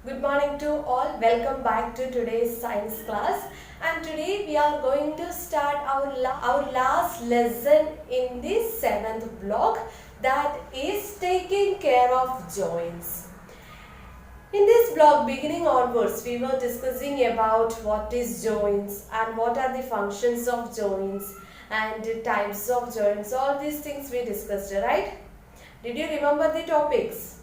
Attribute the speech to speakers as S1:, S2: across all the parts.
S1: Good morning to all. Welcome back to today's science class. And today we are going to start our last lesson in the 7th block, that is taking care of joints. In this block, beginning onwards, we were discussing about what is joints and what are the functions of joints and the types of joints. All these things we discussed, right? Did you remember the topics?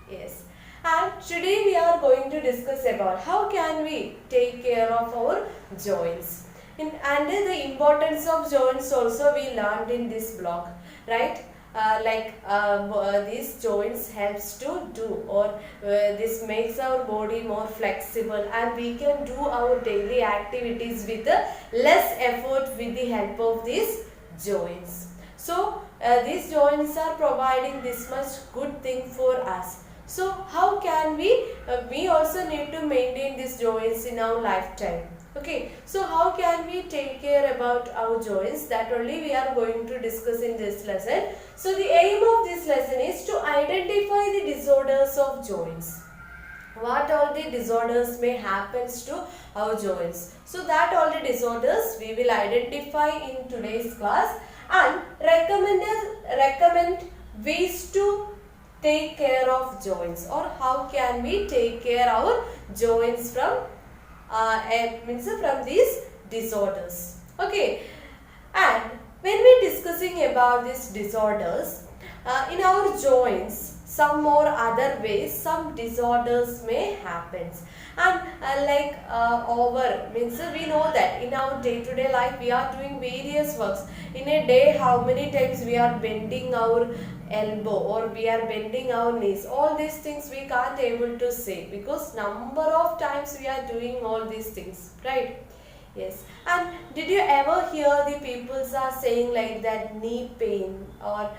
S1: Yes. And today we are going to discuss about how can we take care of our joints. And the importance of joints also we learned in this block, right? These joints helps to do, or this makes our body more flexible, and we can do our daily activities with less effort with the help of these joints. So these joints are providing this much good thing for us. So how can we also need to maintain these joints in our lifetime. Okay, so how can we take care about our joints? That only we are going to discuss in this lesson. So the aim of this lesson is to identify the disorders of joints. What all the disorders may happens to our joints. So that all the disorders we will identify in today's class and recommend ways to take care of joints, or how can we take care our joints from from these disorders. Okay, and when we discussing about these disorders in our joints, some or other ways some disorders may happen. And we know that in our day-to-day life we are doing various works. In a day, how many times we are bending our elbow or we are bending our knees? All these things we can't able to say, because number of times we are doing all these things, right? Yes. And did you ever hear the people are saying like that knee pain, or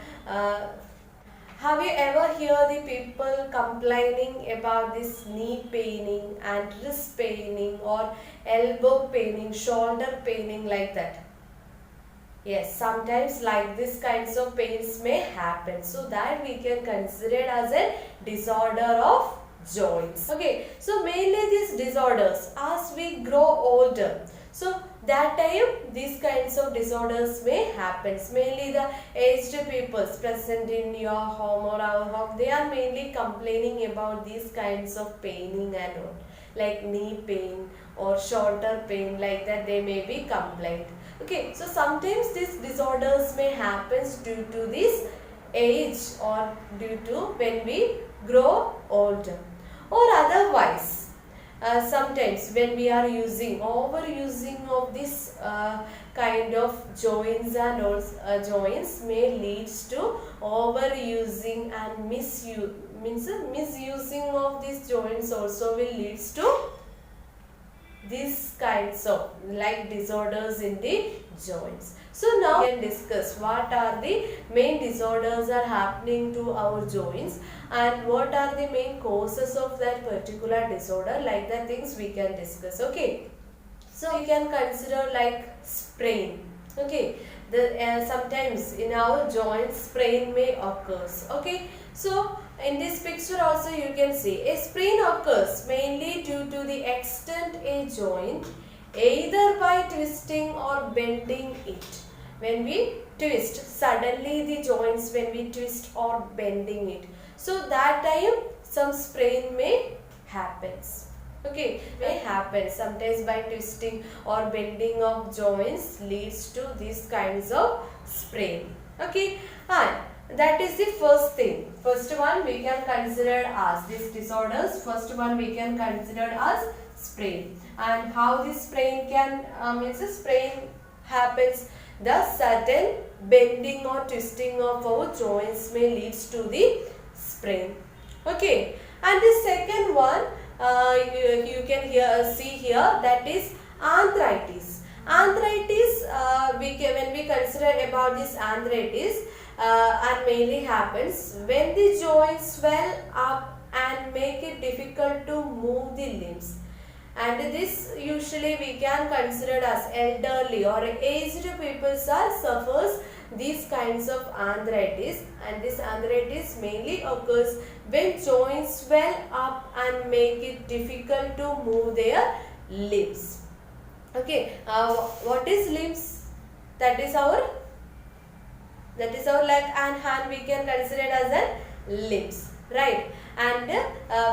S1: have you ever hear the people complaining about this knee paining and wrist paining or elbow paining, shoulder paining, like that? Yes, sometimes like this kinds of pains may happen. So that we can consider it as a disorder of joints. Okay, so mainly these disorders as we grow older. So that time these kinds of disorders may happen. Mainly the aged people present in your home or our home, they are mainly complaining about these kinds of paining and all, like knee pain or shoulder pain, like that they may be complained. Okay, so sometimes these disorders may happen due to this age or due to when we grow older, or otherwise sometimes when we are overusing of this kind of joints, and also joints may leads to overusing and misusing of these joints also will leads to these kinds of like disorders in the joints. So now we can discuss what are the main disorders are happening to our joints and what are the main causes of that particular disorder, like the things we can discuss. Okay, so we can consider like sprain. Okay, sometimes in our joints sprain may occurs. Okay, so in this picture also you can see a sprain occurs mainly due to the extent a joint, either by twisting or bending it. When we twist, suddenly the joints, when we twist or bending it, so that time some sprain may happens. Okay, may happen sometimes by twisting or bending of joints leads to these kinds of sprain. Okay, and that is the first thing. First one we can consider as these disorders. First one we can consider as sprain. And how this sprain can sprain happens, the sudden bending or twisting of our joints may leads to the sprain. Okay, and the second one you can see here, that is arthritis. Arthritis, when we consider about this arthritis, and mainly happens when the joints swell up and make it difficult to move the limbs. And this usually we can consider as elderly or aged people suffers these kinds of arthritis, and this arthritis mainly occurs when joints swell up and make it difficult to move their limbs. Okay, what is limbs? That is our leg and hand, we can consider it as a limbs, right? And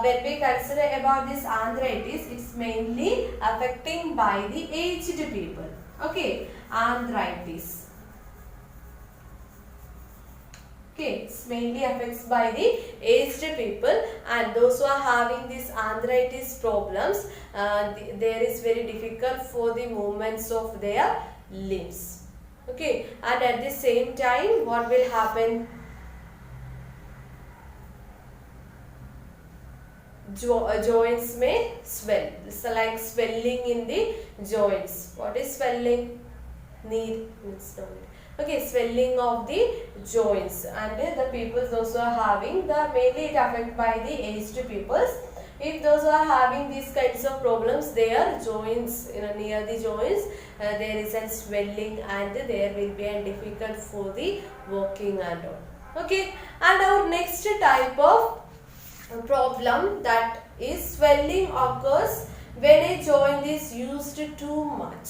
S1: when we consider about this arthritis, it's mainly affecting by the aged people. Okay, arthritis. Okay, it's mainly affects by the aged people, and those who are having these arthritis problems, there is very difficult for the movements of their limbs. Okay, and at the same time, what will happen? Joints may swell. It's like swelling in the joints. What is swelling? Okay, swelling of the joints, and the people those who are having mainly it affected by the aged peoples. If those who are having these kinds of problems, their joints, near the joints, there is a swelling, and there will be a difficult for the walking and all. Okay, and our next type of problem, that is swelling occurs when a joint is used too much.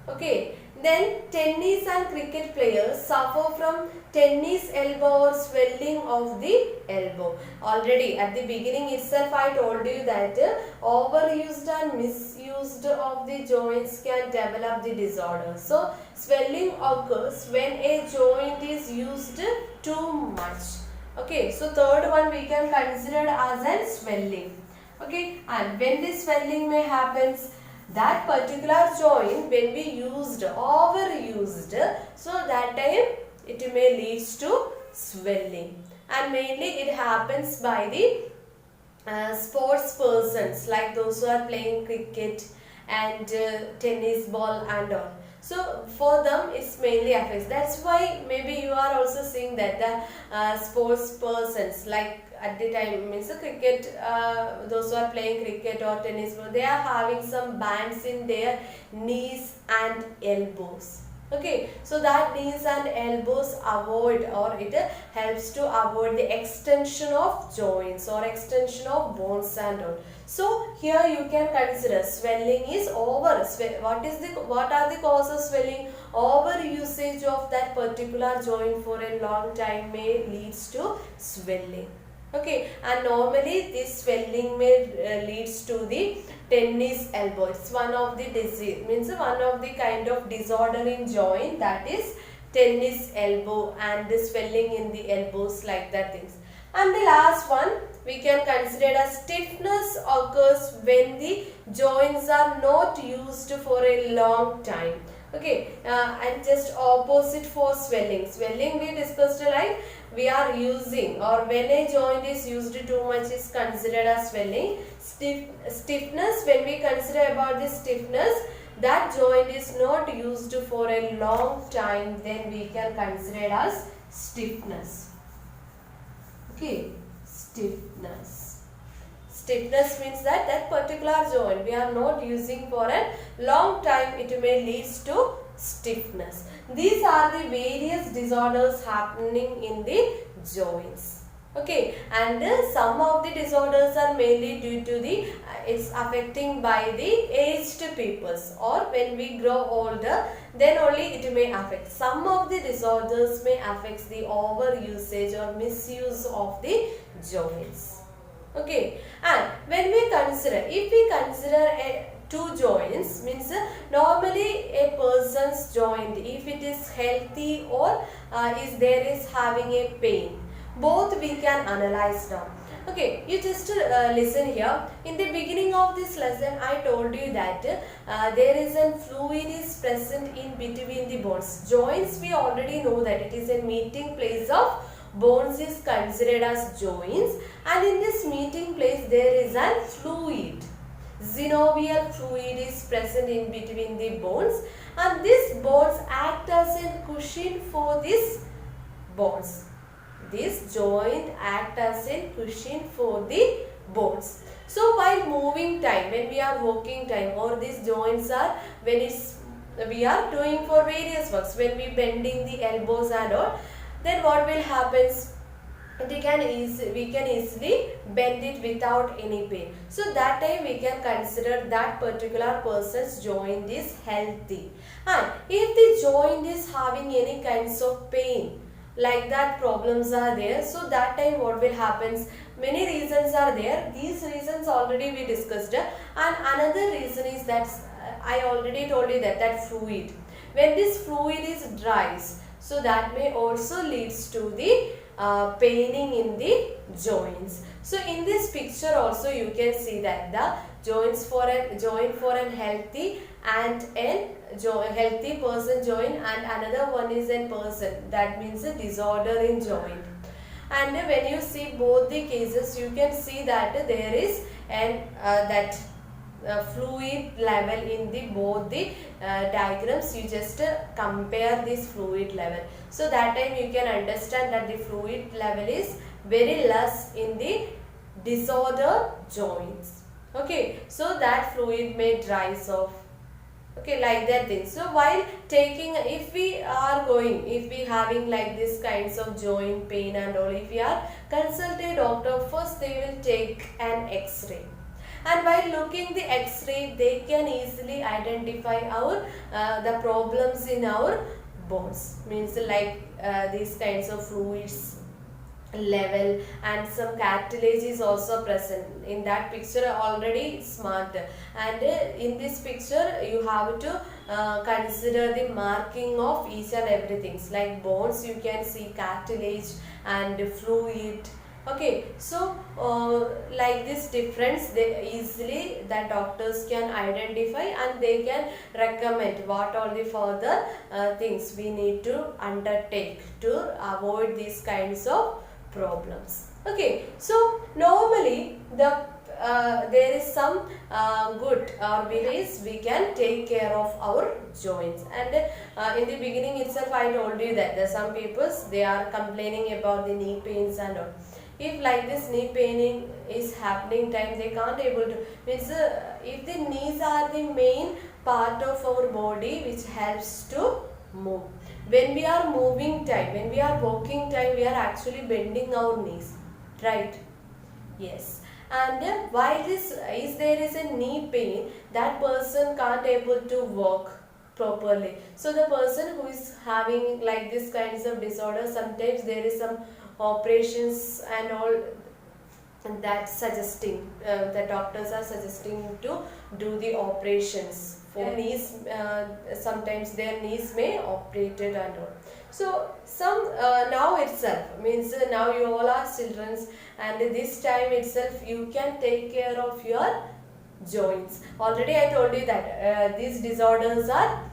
S1: Okay, then tennis and cricket players suffer from tennis elbow or swelling of the elbow. Already at the beginning itself I told you that overused and misused of the joints can develop the disorder. So swelling occurs when a joint is used too much. Okay, so third one we can consider as a swelling. Okay, and when this swelling may happens, that particular joint when we overused, so that time it may leads to swelling, and mainly it happens by the sports persons, like those who are playing cricket and tennis ball and all. So for them it's mainly affects. That's why maybe you are also seeing that the sports persons, like at the time means the cricket, those who are playing cricket or tennis, they are having some bands in their knees and elbows. Okay, so that knees and elbows avoid, or it helps to avoid the extension of joints or extension of bones and all. So here you can consider swelling is over. What are the causes of swelling? Over usage of that particular joint for a long time may leads to swelling. Okay, and normally this swelling may leads to the tennis elbow. It's one of the disease, means one of the kind of disorder in joint, that is tennis elbow, and the swelling in the elbows, like that things. And the last one we can consider as stiffness occurs when the joints are not used for a long time. Okay, and just opposite for swelling. Swelling we discussed, right? We are using, or when a joint is used too much is considered as swelling. Stiffness, when we consider about this stiffness, that joint is not used for a long time, then we can consider it as stiffness. Okay, stiffness. Stiffness means that that particular joint we are not using for a long time, it may lead to stiffness. These are the various disorders happening in the joints. Okay, and some of the disorders are mainly due to the it's affecting by the aged peoples, or when we grow older, then only it may affect. Some of the disorders may affect the overusage or misuse of the joints. Okay, and when we consider, if we consider two joints, means normally a person's joint, if it is healthy or is having a pain, both we can analyze now. Okay, you just listen here. In the beginning of this lesson, I told you that there is a fluid is present in between the bones. Joints, we already know that it is a meeting place of bones is considered as joints, and in this meeting place there is a fluid. Synovial fluid is present in between the bones, and these bones act as a cushion for these bones. This joint act as a cushion for the bones. So while moving time, when we are walking time, or these joints are, when it's we are doing for various works, when we bending the elbows and all, then what will happen? We can easily bend it without any pain. So that time we can consider that particular person's joint is healthy. And if the joint is having any kinds of pain, like that problems are there, so that time what will happen? Many reasons are there. These reasons already we discussed. And another reason is that I already told you that fluid. When this fluid is dries, so that may also leads to the paining in the joints. So in this picture also you can see that the joint for an healthy and an healthy person joint, and another one is a person, that means a disorder in joint. And when you see both the cases, you can see that there is an fluid level in the both the diagrams. You just compare this fluid level, so that time you can understand that the fluid level is very less in the disorder joints. Okay, so that fluid may dries off. Okay, like that thing. So while taking, if we having like this kinds of joint pain and all, if we are consult a doctor, first they will take an X-ray. And while looking the X-ray, they can easily identify our the problems in our bones. Means like these kinds of fluids level, and some cartilage is also present in that picture already smart. And in this picture you have to consider the marking of each and everything, like bones you can see cartilage and fluid. Okay, so like this difference they easily the doctors can identify, and they can recommend what are the further things we need to undertake to avoid these kinds of problems. Okay, so normally there is some good ways we can take care of our joints. And in the beginning itself I told you that there are some people they are complaining about the knee pains and all. If like this knee paining is happening time, they can't able to, means if the knees are the main part of our body which helps to move. When we are moving time, when we are walking time, we are actually bending our knees, right? Yes. And while this is there is a knee pain, that person can't able to walk properly. So the person who is having like this kinds of disorder, sometimes there is some operations and all that suggesting, the doctors are suggesting to do the operations for knees. Sometimes their knees may operated and all. So some now itself means now you all are children, and this time itself you can take care of your joints. Already I told you that these disorders are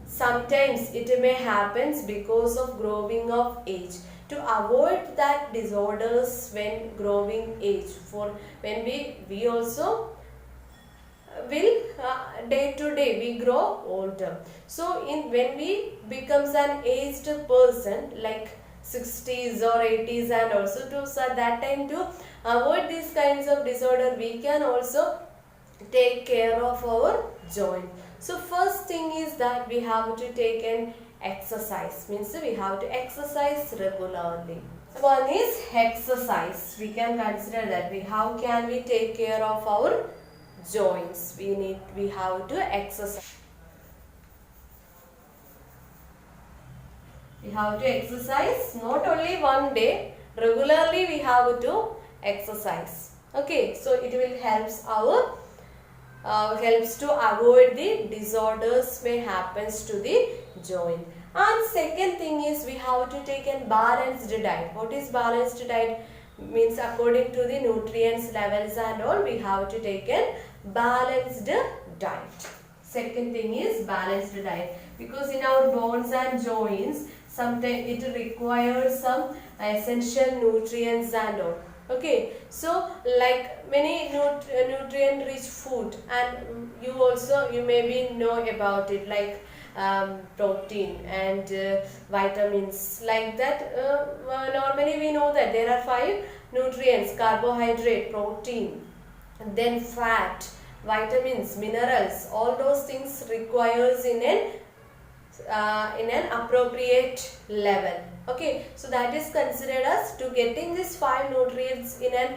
S1: sometimes it may happens because of growing of age. To avoid that disorders when growing age, for when we also will day to day we grow older. So in when we becomes an aged person like 60s or 80s, and also to so that time to avoid these kinds of disorder, we can also take care of our joint. So first thing is that we have to take an exercise, means we have to exercise regularly. One is exercise. We can consider that how can we take care of our joints? We have to exercise. We have to exercise not only one day, regularly we have to exercise. Okay, so it will helps to avoid the disorders may happens to the joint. And second thing is we have to take a balanced diet. What is balanced diet? Means according to the nutrients levels and all, we have to take a balanced diet. Second thing is balanced diet, because in our bones and joints sometimes it requires some essential nutrients and all. Okay, so like many nutrient rich food, and you maybe know about it, like protein and vitamins, like that. Normally we know that there are 5 nutrients: carbohydrate, protein, then fat, vitamins, minerals. All those things requires in a in an appropriate level. Okay, so that is considered as to getting these 5 nutrients in an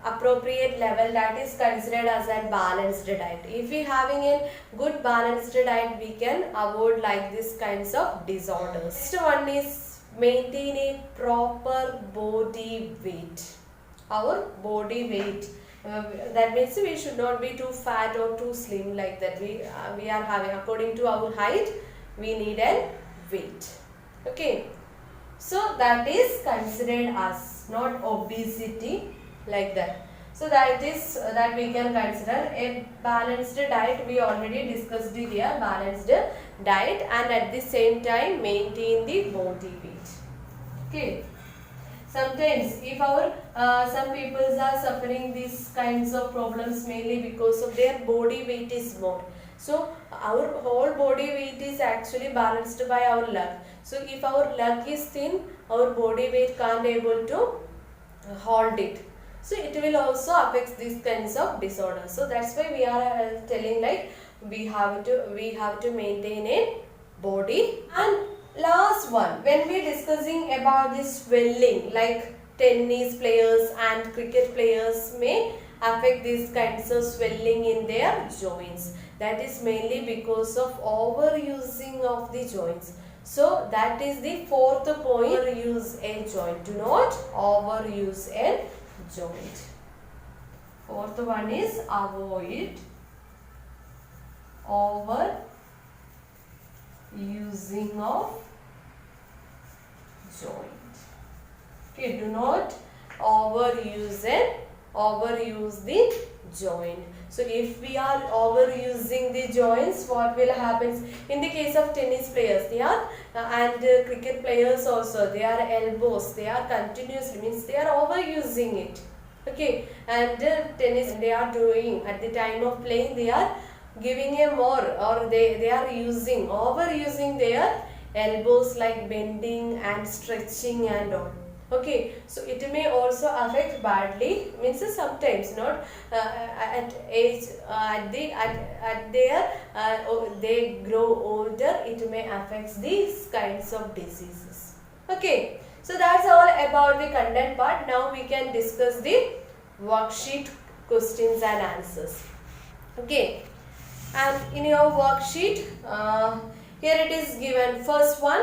S1: appropriate level, that is considered as a balanced diet. If we having a good balanced diet, we can avoid like this kinds of disorders. Next one is maintain a proper body weight. Our body weight. That means we should not be too fat or too slim like that. We are having, according to our height, we need a weight. Okay, so that is considered as not obesity like that. So that is that we can consider a balanced diet. We already discussed it here, balanced diet, and at the same time maintain the body weight. Okay. Sometimes if our some people are suffering these kinds of problems mainly because of their body weight is more. So our whole body weight is actually balanced by our lung. So if our lung is thin, our body weight can't able to hold it. So it will also affect these kinds of disorders. So that's why we are telling like we have to maintain a body. And last one, when we discussing about this swelling, like tennis players and cricket players may affect these kinds of swelling in their joints. That is mainly because of overusing of the joints. So that is the fourth point, overuse a joint. Do not overuse a joint. Fourth one is avoid overusing of joint. Okay, do not overuse the joint. So if we are overusing the joints, what will happen? In the case of tennis players, they are and cricket players also, their elbows, they are continuously, means they are overusing it. Okay, and tennis they are doing at the time of playing, they are giving a more, or they are overusing their elbows, like bending and stretching and all. Okay, so it may also affect badly, means sometimes not at age they grow older, it may affect these kinds of diseases. Okay, so that's all about the content part. Now we can discuss the worksheet questions and answers. Okay, and in your worksheet here it is given. First one,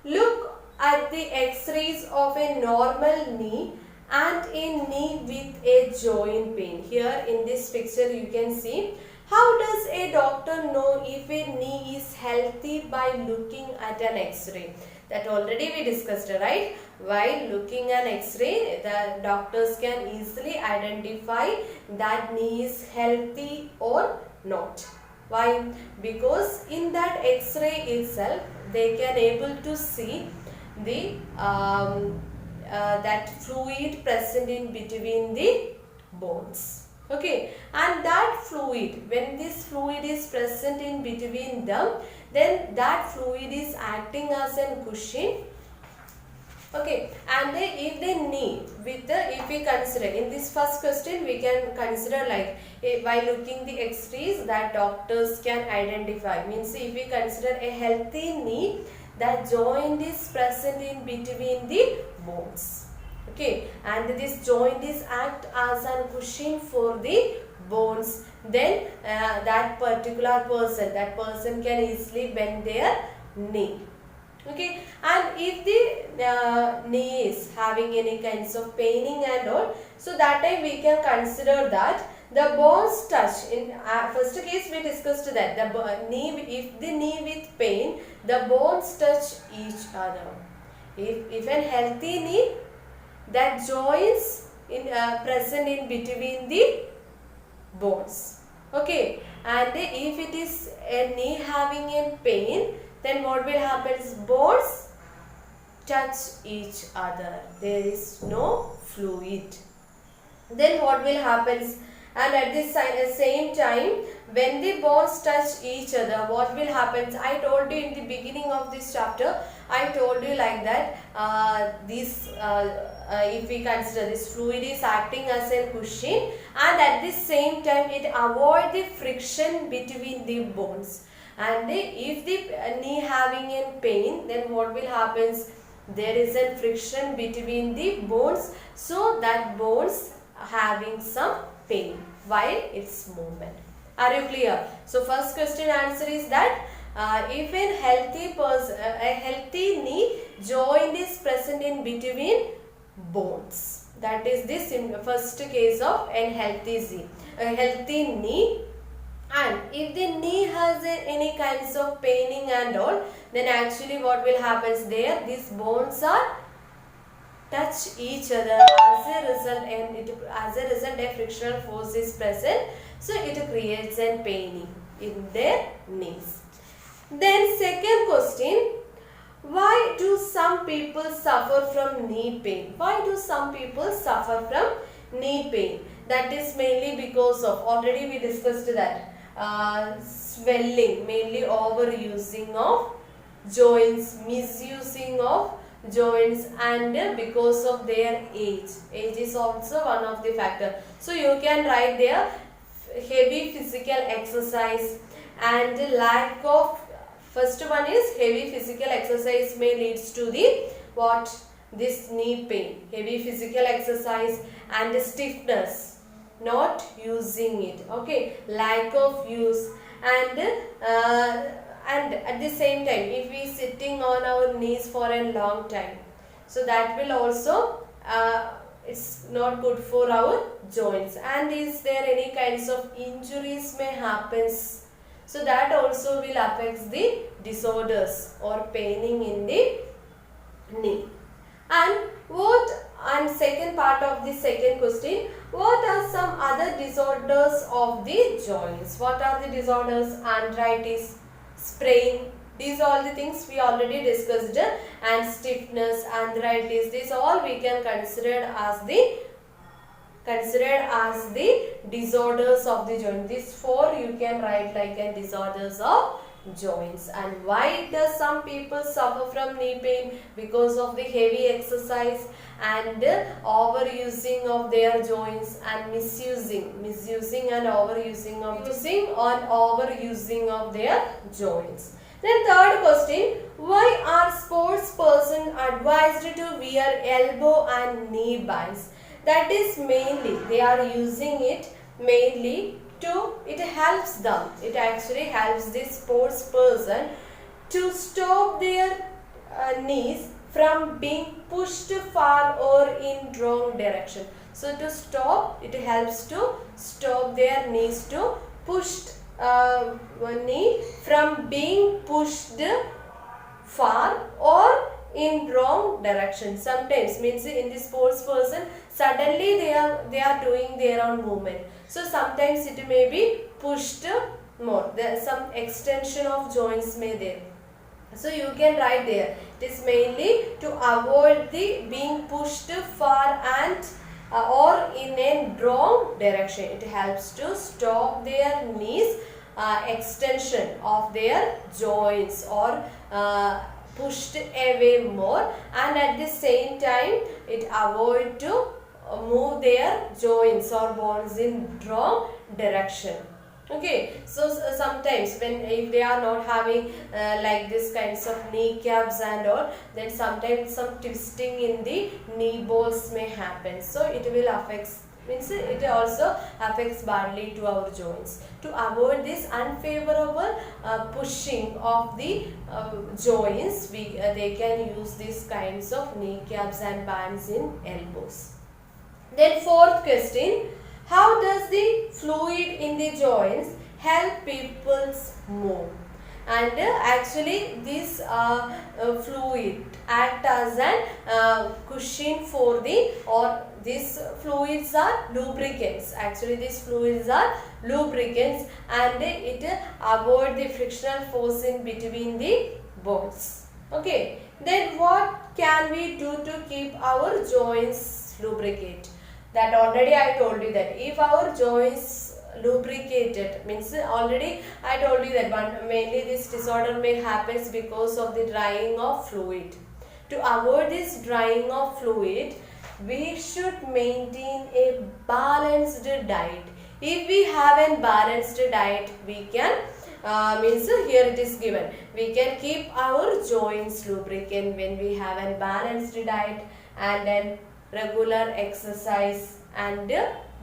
S1: look at the x-rays of a normal knee and a knee with a joint pain. Here in this picture you can see, how does a doctor know if a knee is healthy by looking at an x-ray? That already we discussed, right? While looking at x-ray, the doctors can easily identify that knee is healthy or not. Why? Because in that x-ray itself, they can able to see the that fluid present in between the bones. Okay, and that fluid, when this fluid is present in between them, then that fluid is acting as a cushion. Okay, and if the knee with the, if we consider in this first question, we can consider like by looking the x-rays that doctors can identify, means if we consider a healthy knee, that joint is present in between the bones. Okay, and this joint is act as a cushion for the bones. Then that particular person can easily bend their knee. Okay, and if the knee is having any kinds of paining and all, so that time we can consider that the bones touch. In first case we discussed that the knee, if the knee with pain, the bones touch each other. If an healthy knee, that joints in present in between the bones. Okay, and if it is a knee having a pain, then what will happen is bones touch each other. There is no fluid. Then what will happen is, and at this same time, when the bones touch each other, what will happen? I told you in the beginning of this chapter, I told you like that if we consider this fluid is acting as a cushion, and at the same time it avoid the friction between the bones. And if the knee having in pain, then what will happen? There is a friction between the bones, so that bones having some pain while its movement. Are you clear? So first question answer is that if a healthy knee joint is present in between bones, that is this in first case of a healthy knee. And if the knee has any kinds of paining and all, then actually what will happen there, these bones are touch each other, as a result a frictional force is present, so it creates a paining in their knees. Then second question, why do some people suffer from knee pain? Why do some people suffer from knee pain? That is mainly because of, already we discussed that, swelling, mainly overusing of joints, misusing of joints, and because of their age. Age is also one of the factor. So you can write there heavy physical exercise and lack of, first one is heavy physical exercise may leads to the what? This knee pain. Heavy physical exercise and stiffness, not using it, okay, lack of use, and at the same time if we sitting on our knees for a long time, so that will also it's not good for our joints. And is there any kinds of injuries may happens, so that also will affect the disorders or paining in the knee. And second part of the second question, what are some other disorders of the joints? What are the disorders? Arthritis, sprain, these all the things we already discussed, and stiffness, arthritis, these all we can consider as the disorders of the joint. These four you can write like a disorders of joints. And why does some people suffer from knee pain? Because of the heavy exercise and overusing of their joints, and misusing and overusing of their joints. Then third question, why are sports person advised to wear elbow and knee bands? That is mainly they are using it mainly to, it helps them, it actually helps the sports person to stop their knees from being pushed far or in wrong direction. So to stop, it helps to stop their knees to pushed knee from being pushed far or in wrong direction. Sometimes means in the sports person suddenly they are doing their own movement, so sometimes it may be pushed more, there is some extension of joints may there. So you can write there, it is mainly to avoid the being pushed far and or in a wrong direction. It helps to stop their knees extension of their joints or pushed away more, and at the same time it avoid to move their joints or bones in wrong direction. Okay, so sometimes when if they are not having like this kinds of kneecaps and all, then sometimes some twisting in the knee bones may happen, so it will affect, means it also affects badly to our joints. To avoid this unfavorable pushing of the joints, they can use these kinds of kneecaps and bands in elbows. Then fourth question, how does the fluid in the joints help people move? And actually this fluid act as an cushion for the, or these fluids are lubricants. Actually these fluids are lubricants, and it avoid the frictional force in between the bones. Okay, then what can we do to keep our joints lubricate? That already I told you that if our joints lubricated, means already I told you that one, mainly this disorder may happens because of the drying of fluid. To avoid this drying of fluid, we should maintain a balanced diet. If we have a balanced diet, we can means here it is given. We can keep our joints lubricant when we have a balanced diet and then regular exercise and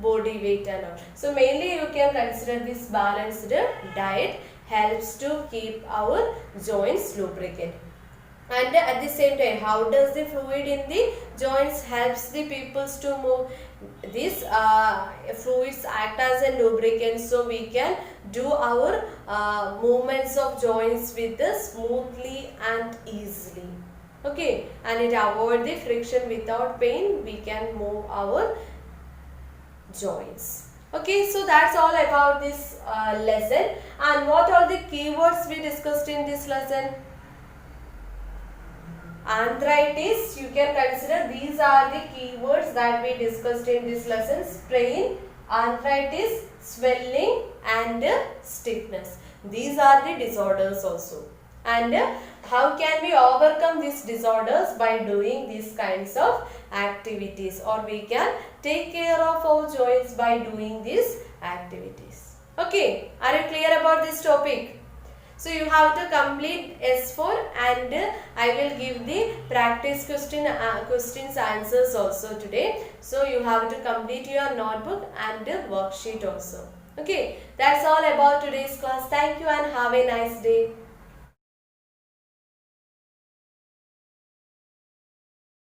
S1: body weight and all. So mainly you can consider this balanced diet helps to keep our joints lubricant. And at the same time, how does the fluid in the joints helps the peoples to move? These fluids act as a lubricant, so we can do our movements of joints with the smoothly and easily. Okay, and it avoid the friction without pain. We can move our joints. Okay, so that's all about this lesson. And what are the keywords we discussed in this lesson? Arthritis, you can consider these are the keywords that we discussed in this lesson: sprain, arthritis, swelling and stiffness. These are the disorders also. And how can we overcome these disorders? By doing these kinds of activities, or we can take care of our joints by doing these activities. Okay, are you clear about this topic? So you have to complete S4 and I will give the practice questions answers also today. So you have to complete your notebook and worksheet also. Okay, that's all about today's class. Thank you and have a nice day.